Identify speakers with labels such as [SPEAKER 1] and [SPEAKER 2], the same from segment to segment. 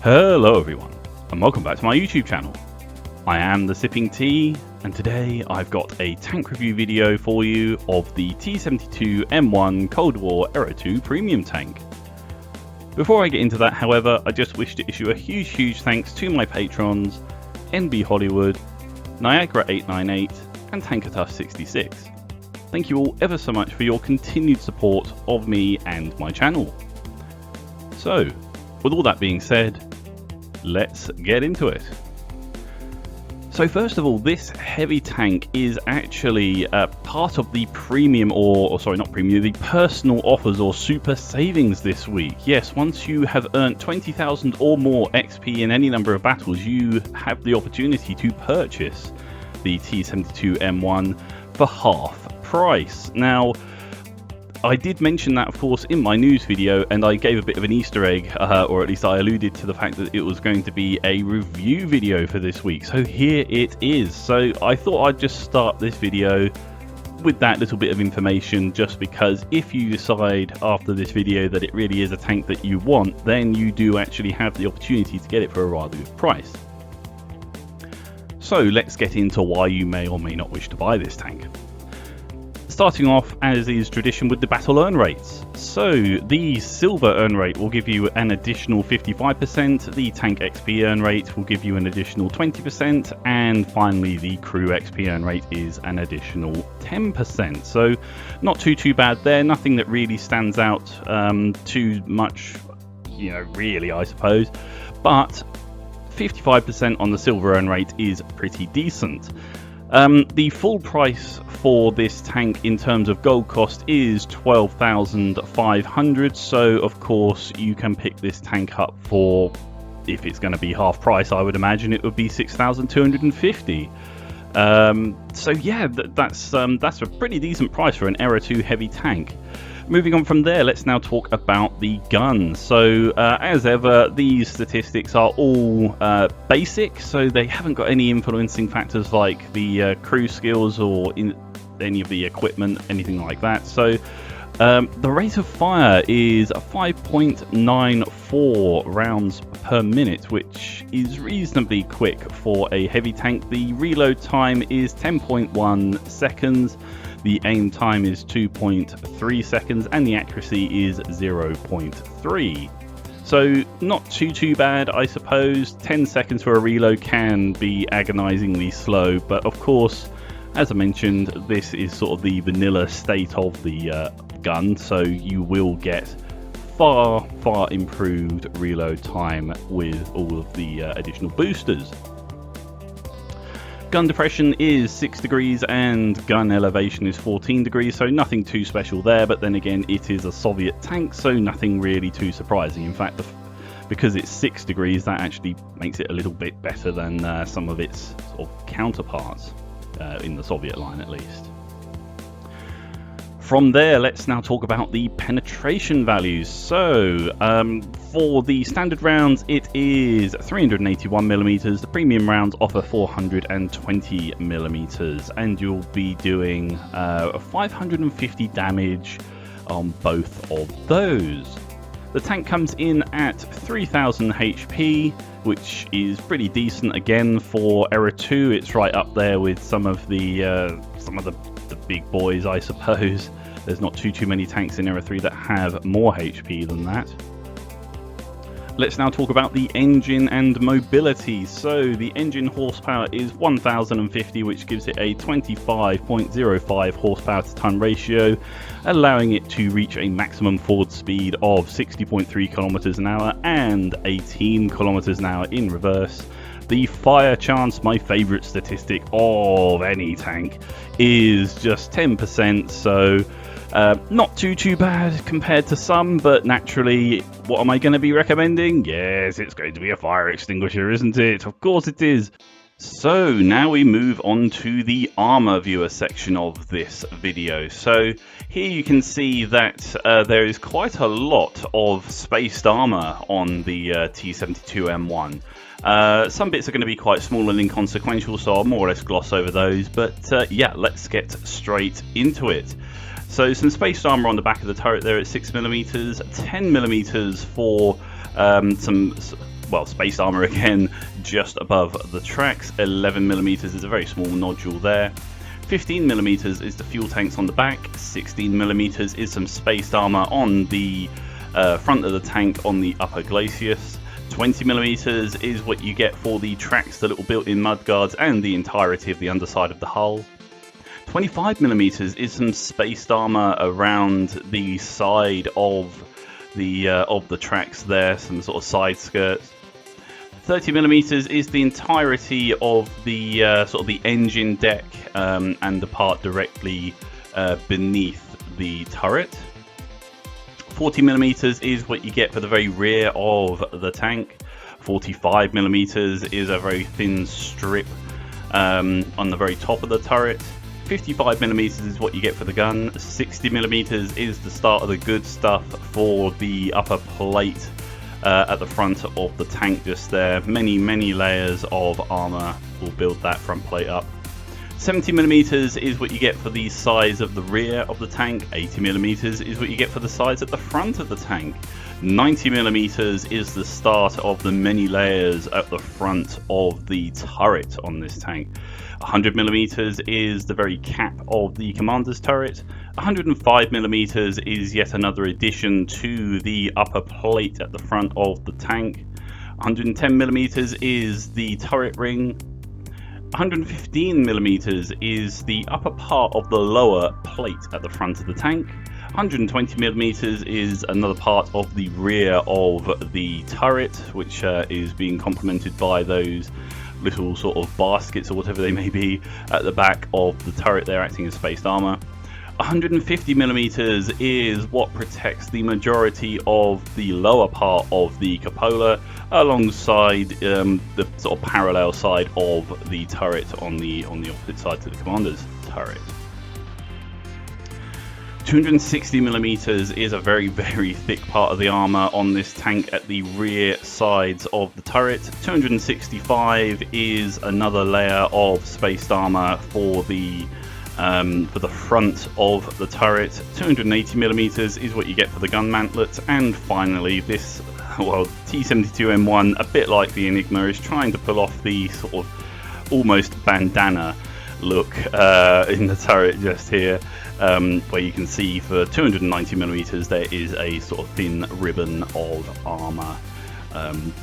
[SPEAKER 1] Hello everyone, and welcome back to my YouTube channel. I am the Sipping Tea, and today I've got a tank review video for you of the T-72M1 Cold War Era 2 Premium Tank. Before I get into that, however, I just wish to issue a huge thanks to my patrons, NB Hollywood, Niagara898, and Tankatus66. Thank you all ever so much for your continued support of me and my channel. So, with all that being said, let's get into it. So first of all, this heavy tank is actually part of the premium, or sorry, not premium, the personal offers or super savings this week. Yes, once you have earned 20,000 or more XP in any number of battles, you have the opportunity to purchase the T-72M1 for half price. Now, I did mention that, of course, in my news video, and I gave a bit of an Easter egg, or at least I alluded to the fact that it was going to be a review video for this week. So here it is. So I thought I'd just start this video with that little bit of information, just because if you decide after this video that it really is a tank that you want, then you do actually have the opportunity to get it for a rather good price. So let's get into why you may or may not wish to buy this tank. Starting off, as is tradition, with the battle earn rates. So the silver earn rate will give you an additional 55%, the tank XP earn rate will give you an additional 20%, and finally the crew XP earn rate is an additional 10%. So not too bad there, nothing that really stands out too much, really, I suppose, but 55% on the silver earn rate is pretty decent. The full price for this tank in terms of gold cost is 12,500, so of course you can pick this tank up for, if it's going to be half price, I would imagine it would be 6,250. So yeah, that's a pretty decent price for an Era 2 heavy tank. Moving on from there, let's now talk about the gun. So as ever, these statistics are all basic, so they haven't got any influencing factors like the crew skills or in any of the equipment, anything like that. So the rate of fire is 5.94 rounds per minute, which is reasonably quick for a heavy tank. The reload time is 10.1 seconds. The aim time is 2.3 seconds, and the accuracy is 0.3. So not too bad, I suppose. 10 seconds for a reload can be agonizingly slow, but of course, as I mentioned, this is sort of the vanilla state of the gun, so you will get far improved reload time with all of the additional boosters. Gun depression is 6 degrees and gun elevation is 14 degrees, so nothing too special there, but then again, it is a Soviet tank, so nothing really too surprising. In fact, because it's 6 degrees, that actually makes it a little bit better than some of its sort of counterparts in the Soviet line, at least. From there, let's now talk about the penetration values. So for the standard rounds, it is 381mm. The premium rounds offer 420mm, and you'll be doing 550 damage on both of those. The tank comes in at 3000 HP, which is pretty decent again for Era 2. It's right up there with some of the big boys, I suppose. There's not too many tanks in Era 3 that have more HP than that. Let's now talk about the engine and mobility. So the engine horsepower is 1050, which gives it a 25.05 horsepower to ton ratio, allowing it to reach a maximum forward speed of 60.3 kilometers an hour and 18 kilometers an hour in reverse. The fire chance, my favorite statistic of any tank, is just 10%, so not too bad compared to some, but naturally, what am I going to be recommending? Yes, it's going to be a fire extinguisher, isn't it? Of course it is. So now we move on to the armor viewer section of this video. So here you can see that there is quite a lot of spaced armor on the T-72M1. Some bits are going to be quite small and inconsequential, so I'll more or less gloss over those, but yeah, let's get straight into it. So some spaced armor on the back of the turret there at 6mm, 10mm for well, space armor again, just above the tracks. 11mm is a very small nodule there. 15mm is the fuel tanks on the back. 16mm is some spaced armor on the front of the tank on the upper glacis. 20mm is what you get for the tracks, the little built-in mudguards, and the entirety of the underside of the hull. 25mm is some spaced armor around the side of the tracks there, some sort of side skirts. 30mm is the entirety of the sort of the engine deck and the part directly beneath the turret. 40mm is what you get for the very rear of the tank. 45mm is a very thin strip on the very top of the turret. 55mm is what you get for the gun. 60mm is the start of the good stuff for the upper plate at the front of the tank just there. Many layers of armor will build that front plate up. 70mm is what you get for the sides of the rear of the tank. 80mm is what you get for the sides at the front of the tank. 90mm is the start of the many layers at the front of the turret on this tank. 100mm is the very cap of the commander's turret. 105mm is yet another addition to the upper plate at the front of the tank. 110mm is the turret ring. 115mm is the upper part of the lower plate at the front of the tank. 120mm is another part of the rear of the turret, which is being complemented by those little sort of baskets or whatever they may be at the back of the turret there, acting as spaced armor. 150mm is what protects the majority of the lower part of the cupola alongside the sort of parallel side of the turret on the opposite side to the commander's turret. 260mm is a very thick part of the armor on this tank at the rear sides of the turret. 265 is another layer of spaced armor for the front of the turret. 280mm is what you get for the gun mantlet, and finally this, well, T-72M1, a bit like the Enigma, is trying to pull off the sort of almost bandana look in the turret just here, where you can see for 290mm there is a sort of thin ribbon of armor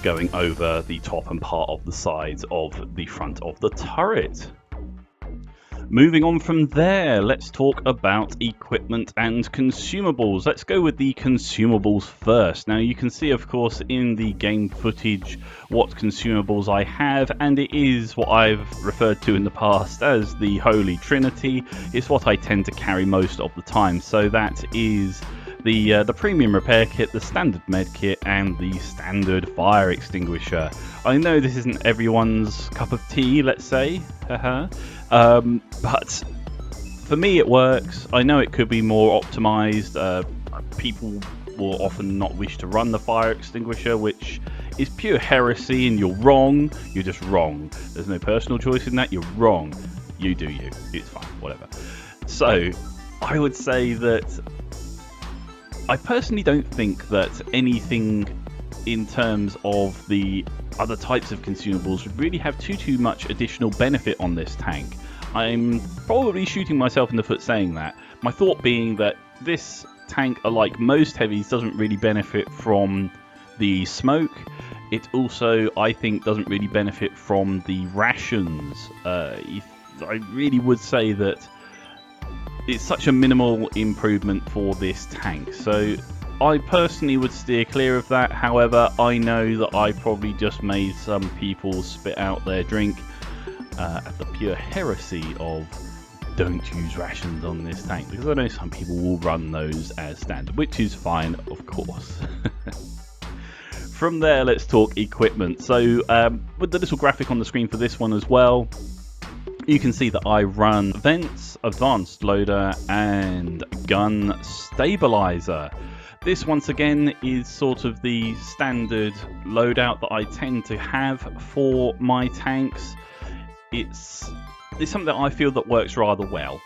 [SPEAKER 1] going over the top and part of the sides of the front of the turret. Moving on from there, let's talk about equipment and consumables. Let's go with the consumables first. Now you can see, of course, in the game footage what consumables I have, and it is what I've referred to in the past as the Holy Trinity. It's what I tend to carry most of the time. So that is the premium repair kit, the standard med kit, and the standard fire extinguisher. I know this isn't everyone's cup of tea, let's say, but for me it works. I know it could be more optimized. People will often not wish to run the fire extinguisher, which is pure heresy, and you're wrong. You're just wrong. There's no personal choice in that. You're wrong. You do you. It's fine, whatever. So I would say that I personally don't think that anything in terms of the other types of consumables would really have too much additional benefit on this tank. I'm probably shooting myself in the foot saying that. My thought being that this tank, like most heavies, doesn't really benefit from the smoke. It also, I think, doesn't really benefit from the rations. I really would say that it's such a minimal improvement for this tank. So I personally would steer clear of that. However, I know that I probably just made some people spit out their drink at the pure heresy of don't use rations on this tank, because I know some people will run those as standard, which is fine, of course. From there, let's talk equipment. So with the little graphic on the screen for this one as well, you can see that I run vents, advanced loader, and gun stabilizer. This once again is sort of the standard loadout that I tend to have for my tanks. It's something that I feel that works rather well.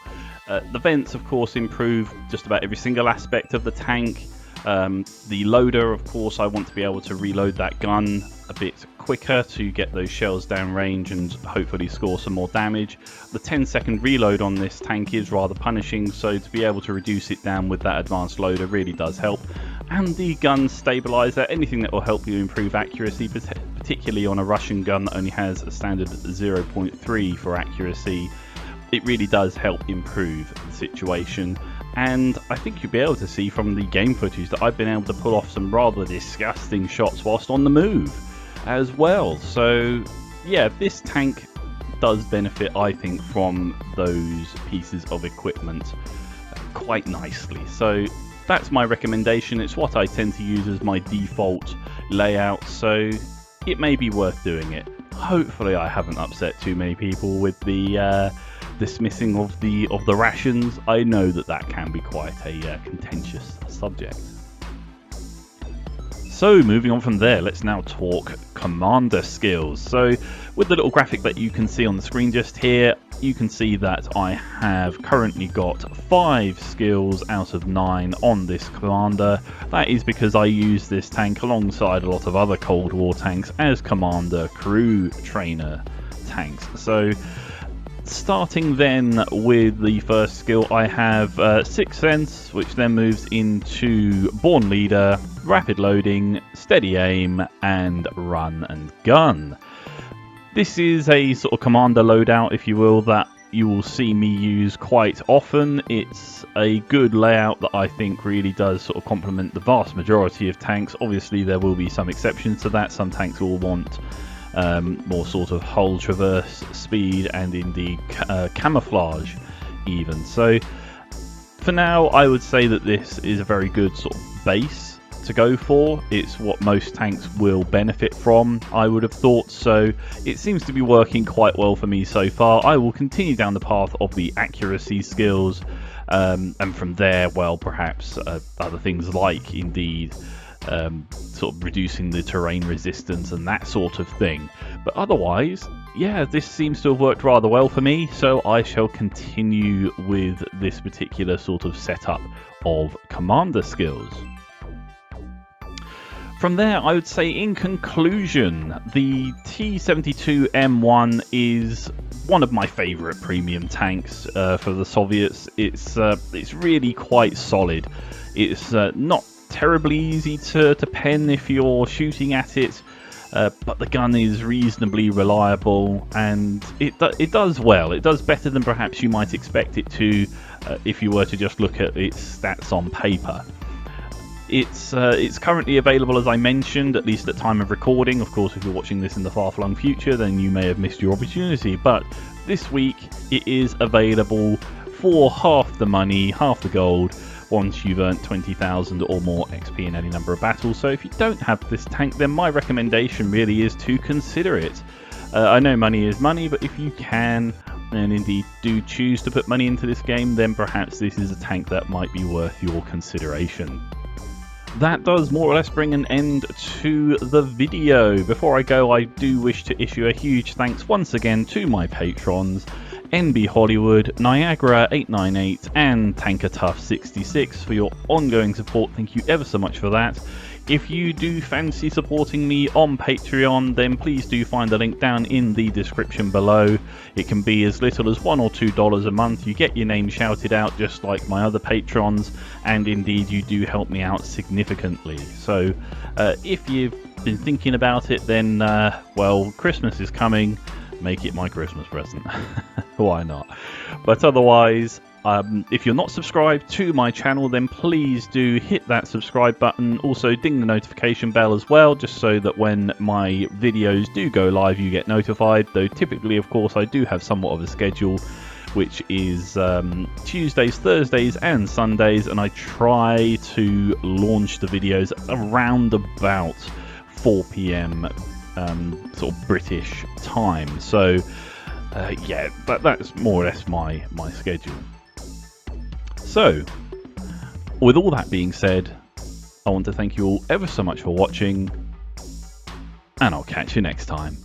[SPEAKER 1] The vents, of course, improve just about every single aspect of the tank. The loader, of course, I want to be able to reload that gun a bit quicker to get those shells down range and hopefully score some more damage. The 10-second reload on this tank is rather punishing, so to be able to reduce it down with that advanced loader really does help. And the gun stabilizer, anything that will help you improve accuracy, particularly on a Russian gun that only has a standard 0.3 for accuracy, it really does help improve the situation. And I think you'll be able to see from the game footage that I've been able to pull off some rather disgusting shots whilst on the move as well. So yeah, this tank does benefit, I think, from those pieces of equipment quite nicely. So that's my recommendation. It's what I tend to use as my default layout, so it may be worth doing it. Hopefully I haven't upset too many people with the dismissing of the rations. I know that can be quite a contentious subject. So moving on from there, let's now talk commander skills. So with the little graphic that you can see on the screen just here, you can see that I have currently got 5 skills out of 9 on this commander. That is because I use this tank alongside a lot of other Cold War tanks as commander crew trainer tanks. So starting then with the first skill, I have Sixth Sense, which then moves into Born Leader, Rapid Loading, Steady Aim, and Run and Gun. This is a sort of commander loadout, if you will, that you will see me use quite often. It's a good layout that I think really does sort of complement the vast majority of tanks. Obviously there will be some exceptions to that. Some tanks will want more sort of hull traverse speed and indeed camouflage even. So for now I would say that this is a very good sort of base to go for. It's what most tanks will benefit from, I would have thought, so it seems to be working quite well for me so far. I will continue down the path of the accuracy skills, and from there, well, perhaps other things like indeed sort of reducing the terrain resistance and that sort of thing. But otherwise, yeah, this seems to have worked rather well for me, so I shall continue with this particular sort of setup of commander skills. From there, I would say in conclusion, the T-72M1 is one of my favourite premium tanks for the Soviets. It's really quite solid. It's not terribly easy to pen if you're shooting at it, but the gun is reasonably reliable and it does well. It does better than perhaps you might expect it to if you were to just look at its stats on paper. It's currently available, as I mentioned, at least at time of recording. Of course, if you're watching this in the far-flung future, then you may have missed your opportunity. But this week, it is available for half the money, half the gold, once you've earned 20,000 or more XP in any number of battles. So if you don't have this tank, then my recommendation really is to consider it. I know money is money, but if you can, and indeed do choose to put money into this game, then perhaps this is a tank that might be worth your consideration. That does more or less bring an end to the video. Before I go, I do wish to issue a huge thanks once again to my patrons, NB Hollywood, Niagara898 and Tanker Tough 66 for your ongoing support. Thank you ever so much for that. If you do fancy supporting me on Patreon, then please do find the link down in the description below. It can be as little as $1 or $2 a month. You get your name shouted out just like my other patrons, and indeed you do help me out significantly. So if you've been thinking about it, then well, Christmas is coming. Make it my Christmas present. Why not? But otherwise, if you're not subscribed to my channel, then please do hit that subscribe button. Also ding the notification bell as well, just so that when my videos do go live you get notified. Though typically, of course, I do have somewhat of a schedule, which is Tuesdays, Thursdays and Sundays, and I try to launch the videos around about 4 PM sort of British time. So yeah, that's more or less my schedule. So, with all that being said, I want to thank you all ever so much for watching, and I'll catch you next time.